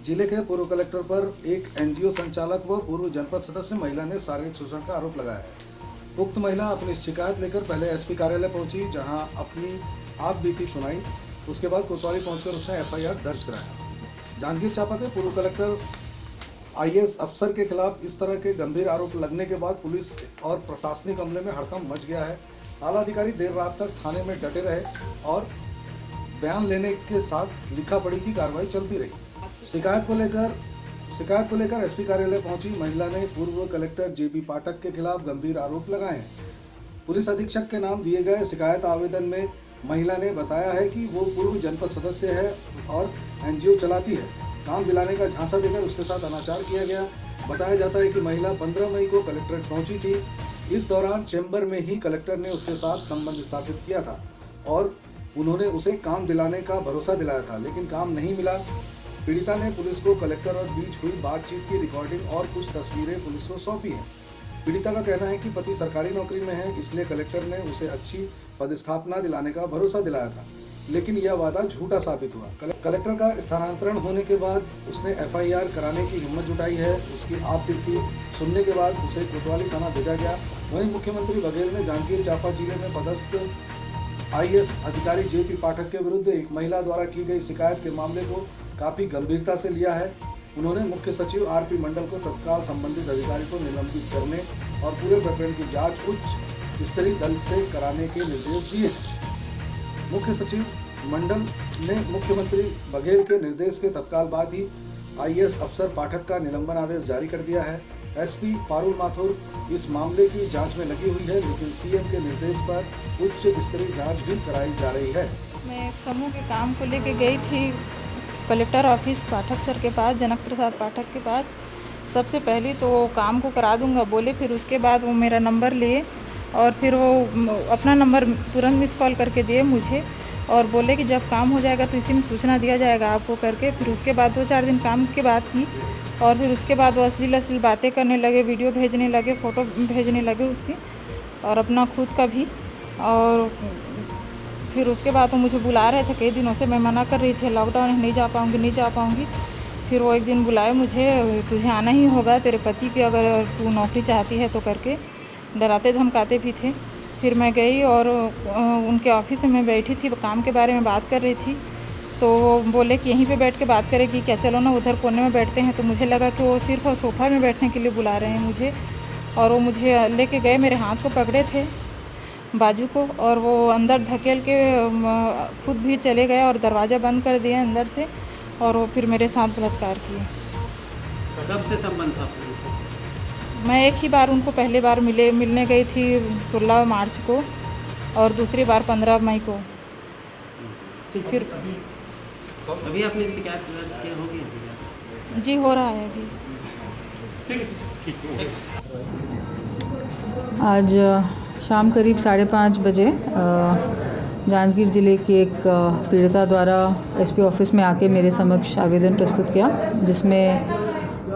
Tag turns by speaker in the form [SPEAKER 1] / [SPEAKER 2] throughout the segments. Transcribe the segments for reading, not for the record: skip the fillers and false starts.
[SPEAKER 1] जिले के पूर्व कलेक्टर पर एक एनजीओ संचालक व पूर्व जनपद सदस्य महिला ने शारीरिक शोषण का आरोप लगाया है। उक्त महिला अपनी शिकायत लेकर पहले एसपी कार्यालय पहुंची, जहां अपनी आप बीती सुनाई। उसके बाद कोतवाली पहुंचकर उसने एफआईआर दर्ज कराया। जांजगीर चांपा के पूर्व कलेक्टर आईएएस अफसर के खिलाफ इस तरह के गंभीर आरोप लगने के बाद पुलिस और प्रशासनिक अमले में हड़कंप मच गया है। आला अधिकारी देर रात तक थाने में डटे रहे और बयान लेने के साथ लिखा पढ़ी की कार्रवाई चलती रही। शिकायत को लेकर एसपी कार्यालय पहुंची महिला ने पूर्व कलेक्टर जेपी पाठक के खिलाफ गंभीर आरोप लगाए हैं। पुलिस अधीक्षक के नाम दिए गए शिकायत आवेदन में महिला ने बताया है कि वो पूर्व जनपद सदस्य है और एनजीओ चलाती है। काम दिलाने का झांसा देकर उसके साथ अनाचार किया गया। बताया जाता है कि महिला 15 मई को कलेक्ट्रेट पहुंची थी। इस दौरान चैम्बर में ही कलेक्टर ने उसके साथ संबंध स्थापित किया था और उन्होंने उसे काम दिलाने का भरोसा दिलाया था, लेकिन काम नहीं मिला। पीड़िता ने पुलिस को कलेक्टर और बीच हुई बातचीत की रिकॉर्डिंग और कुछ तस्वीरें पुलिस को सौंपी हैं। पीड़िता का कहना है कि पति सरकारी नौकरी में है, इसलिए कलेक्टर ने उसे अच्छी पदस्थापना दिलाने का भरोसा दिलाया था, लेकिन यह वादा झूठा साबित हुआ। कलेक्टर का स्थानांतरण होने के बाद उसने एफआईआर कराने की हिम्मत जुटाई है। उसकी आपत्ति सुनने के बाद उसे कोतवाली थाना भेजा गया। वहीं मुख्यमंत्री बघेल ने जांजगीर चांपा जिले में पदस्थ आईएएस अधिकारी जेपी पाठक के विरुद्ध एक महिला द्वारा की गई शिकायत के मामले को काफ़ी गंभीरता से लिया है। उन्होंने मुख्य सचिव आरपी मंडल को तत्काल संबंधित अधिकारी को निलंबित करने और पूरे प्रकरण की जांच उच्च स्तरीय दल से कराने के निर्देश दिए हैं। मुख्य सचिव मंडल ने मुख्यमंत्री बघेल के निर्देश के तत्काल बाद ही आईएएस अफसर पाठक का निलंबन आदेश जारी कर दिया है। एसपी पारुल माथुर इस मामले की जांच में लगी हुई है, लेकिन सीएम के निर्देश पर उच्च स्तरीय जांच भी कराई जा रही है।
[SPEAKER 2] मैं समूह के काम को लेके गई थी कलेक्टर ऑफिस पाठक सर के पास, जनक प्रसाद पाठक के पास। सबसे पहले तो वो काम को करा दूंगा बोले, फिर उसके बाद वो मेरा नंबर लिए और फिर वो अपना नंबर तुरंत मिस कॉल करके दिए मुझे और बोले कि जब काम हो जाएगा तो इसी में सूचना दिया जाएगा आपको करके। फिर उसके बाद 2-4 दिन काम की बात की और फिर उसके बाद वो अश्लील बातें करने लगे, वीडियो भेजने लगे, फ़ोटो भेजने लगे उसकी और अपना खुद का भी। और फिर उसके बाद वो मुझे बुला रहे थे कई दिनों से, मैं मना कर रही थी लॉकडाउन है, नहीं जा पाऊँगी। फिर वो एक दिन बुलाए मुझे, तुझे आना ही होगा, तेरे पति की अगर तू नौकरी चाहती है तो करके, डराते धमकाते भी थे। फिर मैं गई और उनके ऑफिस में मैं बैठी थी, काम के बारे में बात कर रही थी तो वो बोले कि यहीं पे बैठ के बात करेगी क्या, चलो ना उधर कोने में बैठते हैं। तो मुझे लगा कि वो सिर्फ सोफ़ा में बैठने के लिए बुला रहे हैं मुझे और वो मुझे लेके गए, मेरे हाथ को पकड़े थे बाजू को और वो अंदर धकेल के खुद भी चले गए और दरवाज़ा बंद कर दिया अंदर से और वो फिर मेरे साथ बलात्कार किए।
[SPEAKER 3] कब से संबंध था?
[SPEAKER 2] मैं एक ही बार उनको पहली बार मिलने गई थी 16 मार्च को और दूसरी बार 15 मई को। फिर
[SPEAKER 3] अभी आपने शिकायत दर्ज होगी?
[SPEAKER 2] जी हो रहा है अभी।
[SPEAKER 4] आज शाम करीब 5:30 बजे जांजगीर ज़िले की एक पीड़िता द्वारा एसपी ऑफिस में आके मेरे समक्ष आवेदन प्रस्तुत किया, जिसमें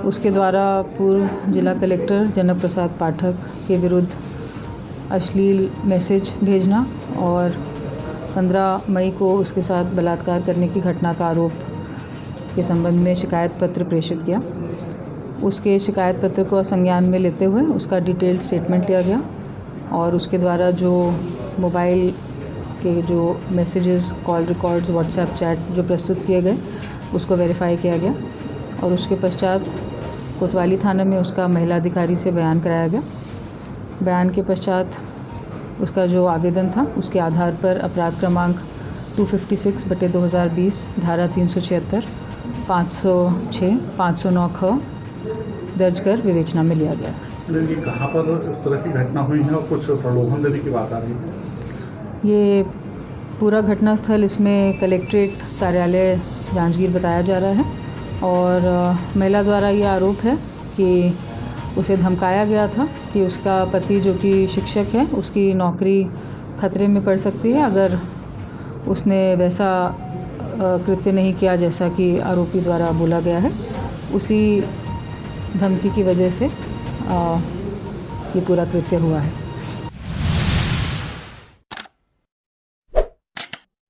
[SPEAKER 4] उसके द्वारा पूर्व जिला कलेक्टर जनक प्रसाद पाठक के विरुद्ध अश्लील मैसेज भेजना और 15 मई को उसके साथ बलात्कार करने की घटना का आरोप के संबंध में शिकायत पत्र प्रेषित किया। उसके शिकायत पत्र को संज्ञान में लेते हुए उसका डिटेल्ड स्टेटमेंट लिया गया और उसके द्वारा जो मोबाइल के जो messages, call records, WhatsApp chat जो प्रस्तुत किए गए उसको वेरीफाई किया गया और उसके पश्चात कोतवाली थाना में उसका महिला अधिकारी से बयान कराया गया। बयान के पश्चात उसका जो आवेदन था उसके आधार पर अपराध क्रमांक 256/2020 धारा 376, 506, 509 ख दर्ज कर विवेचना में लिया गया।
[SPEAKER 5] कहाँ पर इस तरह की घटना हुई है और कुछ प्रलोभन देने की बात आ रही है?
[SPEAKER 4] ये पूरा घटनास्थल इसमें कलेक्ट्रेट कार्यालय जांजगीर बताया जा रहा है और महिला द्वारा ये आरोप है कि उसे धमकाया गया था कि उसका पति जो कि शिक्षक है उसकी नौकरी खतरे में पड़ सकती है अगर उसने वैसा कृत्य नहीं किया जैसा कि आरोपी द्वारा बोला गया है। उसी धमकी की वजह से ये पूरा कृत्य हुआ है।